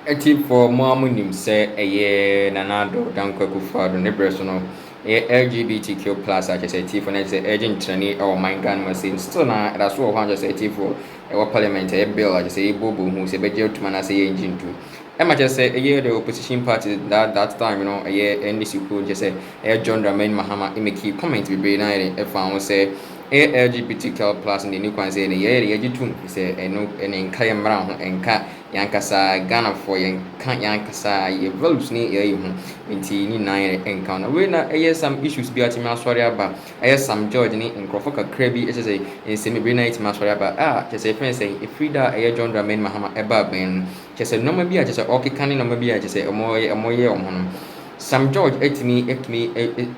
Active for Mamunim say a year Nanado, Danko Kufado, Nebrasono, LGBTQ plus, I just say T for next agent training or my gun machine. Still now, that's what I just say T for a parliament, a bill, I just say Bobo, who's a better to man, I say engine too. I might just say a year the opposition party that time, a year NDC could just say John Dramane Mahama, it may keep comment to be night if I will say. LGBTQ plus in the new Kwanzaa in the year, the Yajitum is a no and Kayam Brown and Kat Yankasa Ghana for Yankan Yankasa, ye votes near you in Tini nine encounter. When I hear some issues be at Maswariaba, I hear some George in Crawford Crabby, as I say, in semi Brinite Maswariaba, just a friend saying, if Frida, a John Dramane Mahama, Eba Ben, just a normal beer, just a okay canning, no maybe I just say a more year on. Sam George ate me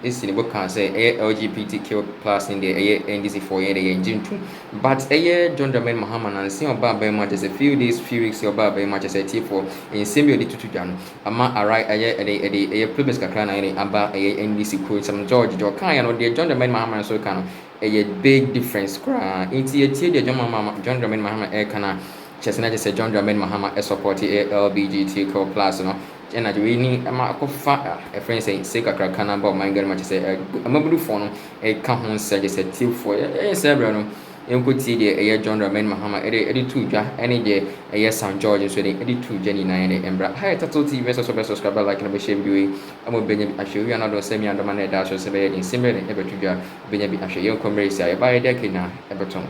is in the book can say LGBTQ plus in the NDC for a engine too. But a year John Dramane Mahama and see about by much as a few days, few weeks or by much as a T for in symbiote to Jan. Ama arrive a year a previous Kakana about a NDC code some George Jokai or dear John Dramane Mahama so can a big difference cry. Into a tear John Dramane Mahama Ekana. Chesna just said John Dramane Mahama a support LGBTQ plus no. And I really am a friend saying, Saka Krakana about my girl, much say, I'm a blue phone, a come suggest a tip for a several. You could see the John Dramane Mahama, Eddie two, any day, a yes, St. George is ready, Eddie two, Jenny 9, and Bra. Hi, Tattoo TV, vessels of subscriber like a shame doing. I'm a Benjamin Asher, you are not semi under my dash or seven in similar and ever to Benjamin Asher, young comrades, I buy a decade now, Everton.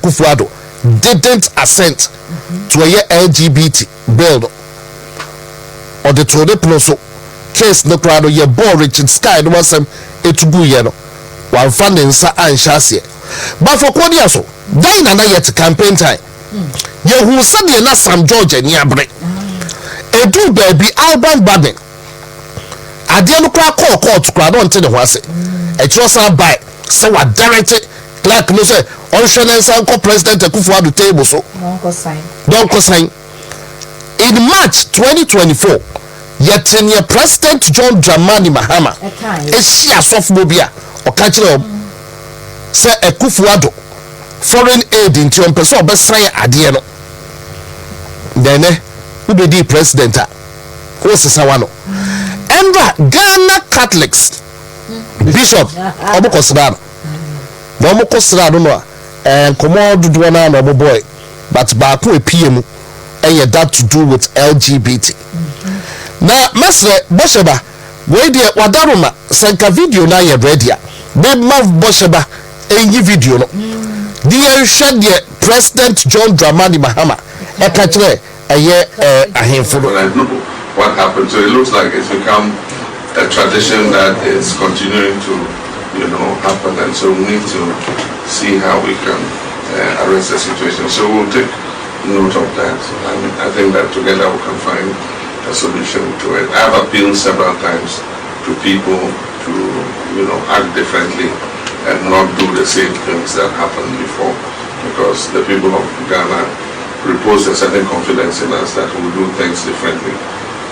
Kufuado didn't assent to a LGBT bill. Or the Tode Ploso case no crowd ye bore Richard Sky no was etugu yeno while funding sa anshase but for Kodia so dine na yet campaign time ye who said ye na Sam George ni abre edu baby Alban Baden ade no kwa court crowd on te the wase e tro san buy say wa direct clerk no say on shenensa ko president Akufo-Addo table so don't co sign in March 2024 yet in your President John Dramane Mahama she a soft mobia or catch them say Akufo-Addo foreign aid into your person best say adieno then who be the president who say sawano and Ghana Catholics Bishop obuko srado no and command do one no boy but ba ko epiem and that to do with LGBT. Now, Master Bosheba, where the Wadaruma sanka video na ye ready. Big mouth Bosheba any video no. The shed the President John Dramane Mahama. A catcher a year a handful. I know what happened, so it looks like it's become a tradition that is continuing to, happen, and so we need to see how we can arrest the situation. So we'll take note of that. I think that together we can find a solution to it. I have appealed several times to people to, act differently and not do the same things that happened before, because the people of Ghana repose a certain confidence in us that we will do things differently.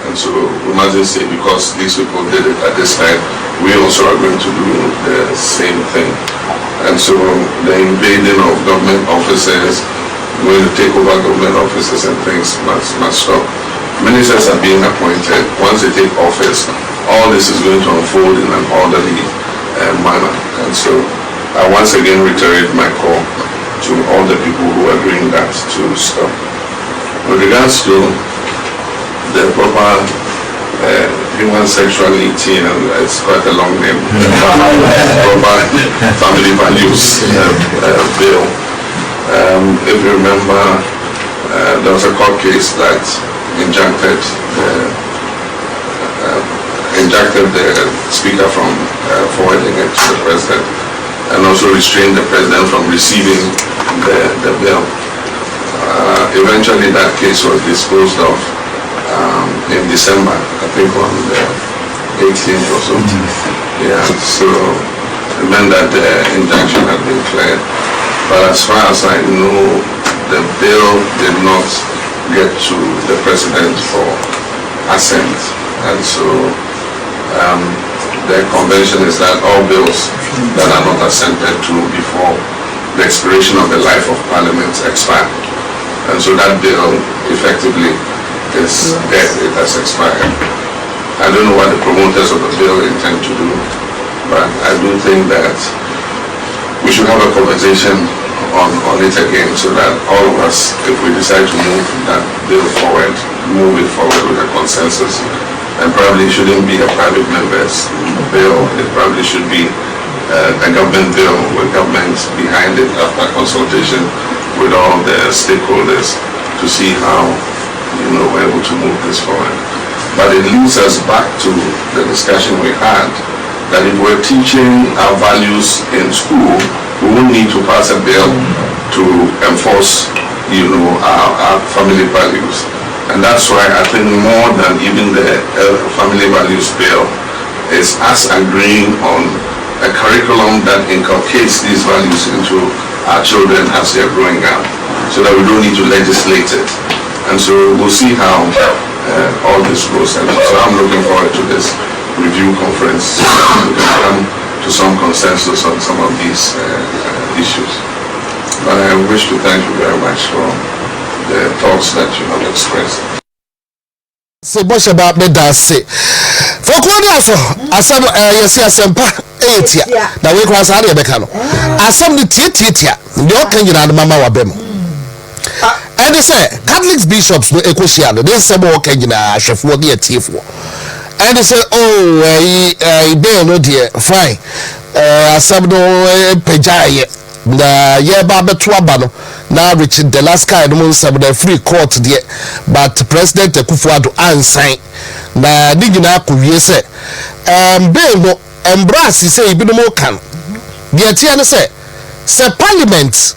And so we mustn't say because these people did it at this time, we also are going to do the same thing. And so the invading of government offices, going to take over government offices and things must stop. Ministers are being appointed. Once they take office, all this is going to unfold in an orderly manner. And so I once again reiterate my call to all the people who are doing that to stop. With regards to the proper human sexuality, and it's quite a long name, proper family values bill. If you remember, there was a court case that injuncted the speaker from forwarding it to the president, and also restrained the president from receiving the bill. Eventually that case was disposed of in December, I think on the 18th or so. Yeah, so it meant that the injunction had been cleared. But as far as I know, the bill did not get to the president for assent. And so the convention is that all bills that are not assented to before the expiration of the life of Parliament expire. And so that bill effectively is dead, it has expired. I don't know what the promoters of the bill intend to do, but I do think that we should have a conversation on it again so that all of us, if we decide to move that bill forward, move it forward with a consensus. And probably shouldn't be a private member's bill. It probably should be a government bill with government behind it after consultation with all the stakeholders to see how, we're able to move this forward. But it leads us back to the discussion we had that if we're teaching our values in school, we won't need to pass a bill to enforce, our family values. And that's why I think more than even the family values bill is us agreeing on a curriculum that inculcates these values into our children as they're growing up, so that we don't need to legislate it. And so we'll see how all this goes. And so I'm looking forward to this review conference so that we can come to some consensus on some of these issues. But I wish to thank you very much for the thoughts that you have expressed. Se bosh about me da se. For kwani aso asem yesi asempa etia. Na we kwa sa na beka no. Asem ni tietia. Ndi o kan nyina mama wa bem. And they say Catholic bishops no ekohia no. They say mo kan nyina ahwefo de atiefo. And they say oh bill no dear fine. Asem no pejaye. Na ye ba beto aba no na Richard the last guy no say the free court there, but President Akufo-Addo ansign na di nyina akowie say bill no embrace say ibi no mo kan the tia no say parliament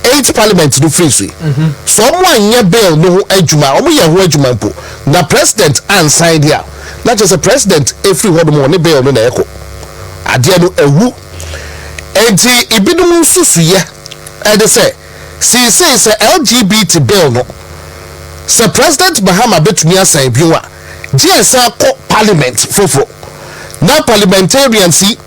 8 parliament do free so mo anya bill no adwuma omo ye ho adwuma mpo na president ansign there na just a president every word mo ne bill no na eko ade no ewu enti ibidum susuye and they say LGBT bill no so President Mahama betumi asan biwa GSA ko parliament fofo na parliamentarians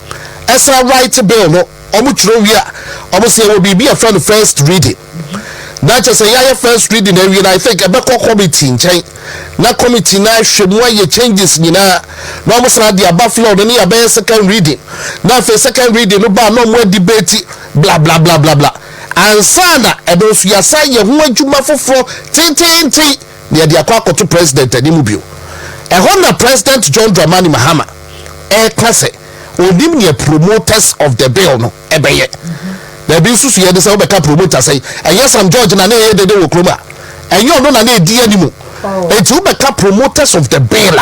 esa right bill no omo chiro wi a omo say will be a friend first reading na just say ya first reading and I think e be committee nchen na committee na hwemu aye changes nyina na omo say the above floor no ya be second reading na for second reading no ba no mo debate blah blah blah blah blah ansana edo su ya say ye ho adwuma foforo tintenti ne de akwa to president animu bio na President John Dramani Mahama klase onim ne promoters of the bill no ebeye na bi susu ye de say obeka promoters say Sam George na ye de wo kroma no na edi animu enti obeka promoters of the bill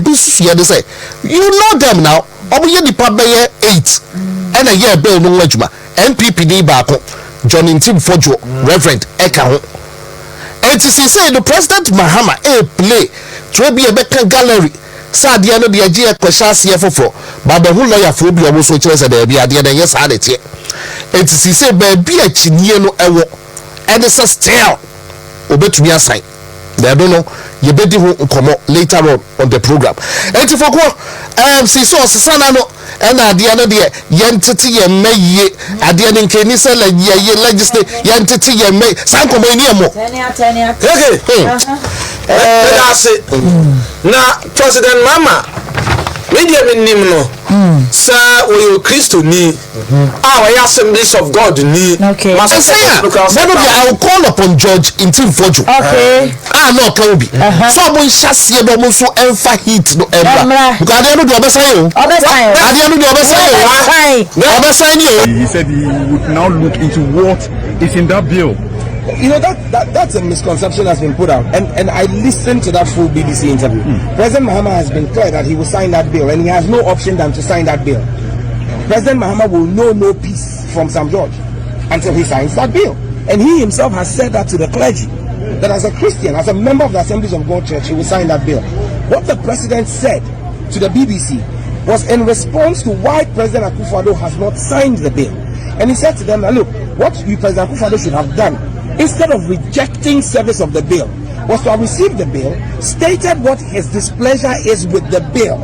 bi susu ye de say you know them now omo ye nipa beye 8 na ye bill no adwuma NPP ni baako John Ntim Fojo Reverend Eka ho enti say the President Mahama play to be a better gallery sad ya no de age kwasha ase foforo baba hu lawyer fo bi owo so kire se da bia de na yes adete enti say ba bi a chinie no ewo and it's a still obetumi assign they don't know you bedi ho nkomo later on the program enti for go so sana no and ade no de yentete ye maye ade no nke ni se la ye legislate yentete ye may san komo ni emo na President Mama media minim no sa we Christo ni our Assemblies of God ni okay I will call upon Judge Ntim Fojo okay no can be so mo nhyase be mo so emfa hit no emra because ade no do obesan he said he would now look into what is in that bill. That's a misconception that's been put out, and I listened to that full BBC interview. President Mahama has been clear that he will sign that bill, and he has no option than to sign that bill. President Mahama will know no peace from Sam George until he signs that bill, and he himself has said that to the clergy, that as a Christian, as a member of the Assemblies of God Church, he will sign that bill. What the president said to the BBC was in response to why President Akufo-Addo has not signed the bill, and he said to them, look, what President Akufo-Addo should have done, instead of rejecting service of the bill, was to have received the bill, stated what his displeasure is with the bill,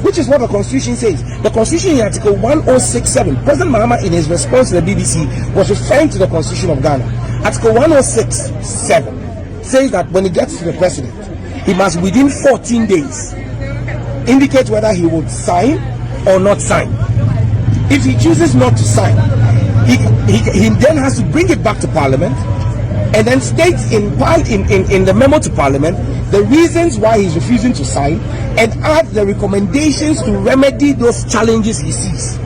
which is what the Constitution says. The Constitution in Article 1067, President Mahama in his response to the BBC was referring to the Constitution of Ghana. Article 106(7) says that when he gets to the president, he must within 14 days indicate whether he would sign or not sign. If he chooses not to sign, he then has to bring it back to Parliament and then state in the memo to Parliament the reasons why he's refusing to sign and add the recommendations to remedy those challenges he sees.